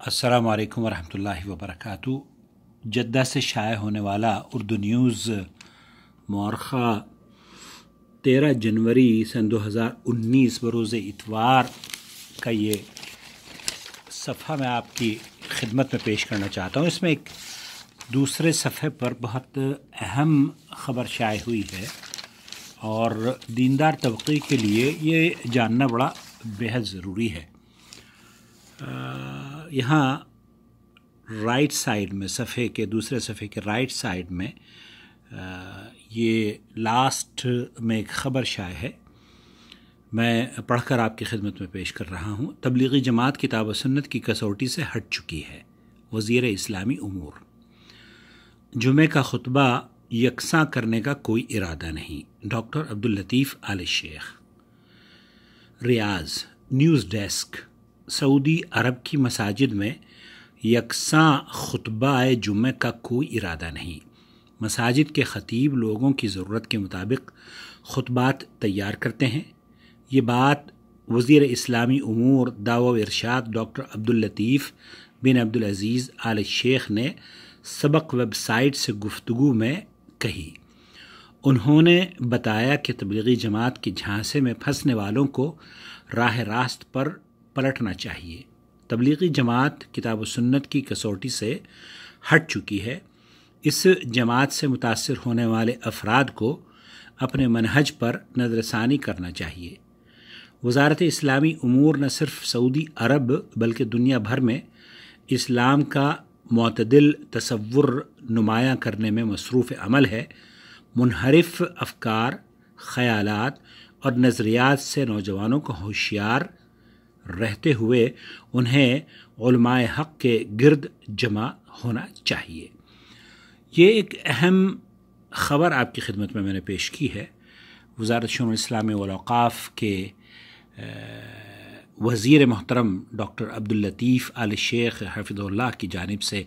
السلام علیکم ورحمۃ اللہ وبرکاتہ۔ جدہ سے شائع ہونے والا اردو نیوز مورخہ 13 جنوری سن 2019 بروز اتوار کا یہ صفحہ میں آپ کی خدمت میں پیش کرنا چاہتا ہوں۔ اس میں ایک دوسرے صفحے پر بہت اہم خبر شائع ہوئی ہے اور دیندار طبقے کے لیے یہ جاننا بڑا بےحد ضروری ہے۔ یہاں رائٹ سائڈ میں دوسرے صفحے کے رائٹ سائڈ میں یہ لاسٹ میں ایک خبر شائع ہے، میں پڑھ کر آپ کی خدمت میں پیش کر رہا ہوں۔ تبلیغی جماعت کتاب و سنت کی کسوٹی سے ہٹ چکی ہے، وزیر اسلامی امور۔ جمعہ کا خطبہ یکساں کرنے کا کوئی ارادہ نہیں، ڈاکٹر عبداللطیف آل شیخ۔ ریاض نیوز ڈیسک۔ سعودی عرب کی مساجد میں یکساں خطبہ جمعہ کا کوئی ارادہ نہیں۔ مساجد کے خطیب لوگوں کی ضرورت کے مطابق خطبات تیار کرتے ہیں۔ یہ بات وزیر اسلامی امور دعوہ و ارشاد ڈاکٹر عبداللطیف بن عبدالعزیز آل شیخ نے سبق ویب سائٹ سے گفتگو میں کہی۔ انہوں نے بتایا کہ تبلیغی جماعت کے جھانسے میں پھنسنے والوں کو راہ راست پر پلٹنا چاہیے۔ تبلیغی جماعت کتاب و سنت کی کسوٹی سے ہٹ چکی ہے۔ اس جماعت سے متاثر ہونے والے افراد کو اپنے منہج پر نظر ثانی کرنا چاہیے۔ وزارت اسلامی امور نہ صرف سعودی عرب بلکہ دنیا بھر میں اسلام کا معتدل تصور نمایاں کرنے میں مصروف عمل ہے۔ منحرف افکار، خیالات اور نظریات سے نوجوانوں کو ہوشیار رہتے ہوئے انہیں علماء حق کے گرد جمع ہونا چاہیے۔ یہ ایک اہم خبر آپ کی خدمت میں نے پیش کی ہے۔ وزارت شؤون اسلامی والاوقاف کے وزیر محترم ڈاکٹر عبداللطیف آل شیخ حفظہ اللہ کی جانب سے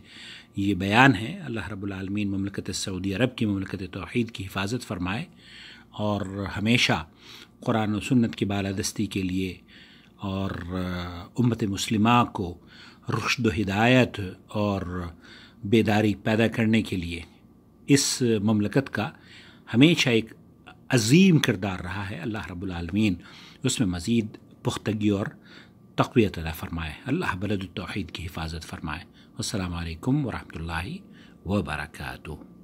یہ بیان ہے۔ اللہ رب العالمین مملکت سعودی عرب کی، مملکت توحید کی حفاظت فرمائے اور ہمیشہ قرآن و سنت کی بالادستی کے لیے اور امت مسلمہ کو رشد و ہدایت اور بیداری پیدا کرنے کے لیے اس مملکت کا ہمیشہ ایک عظیم کردار رہا ہے۔ اللہ رب العالمین اس میں مزید پختگی اور تقویت عطا فرمائے۔ اللہ بلد التوحید کی حفاظت فرمائے۔ السلام علیکم ورحمۃ اللہ وبرکاتہ۔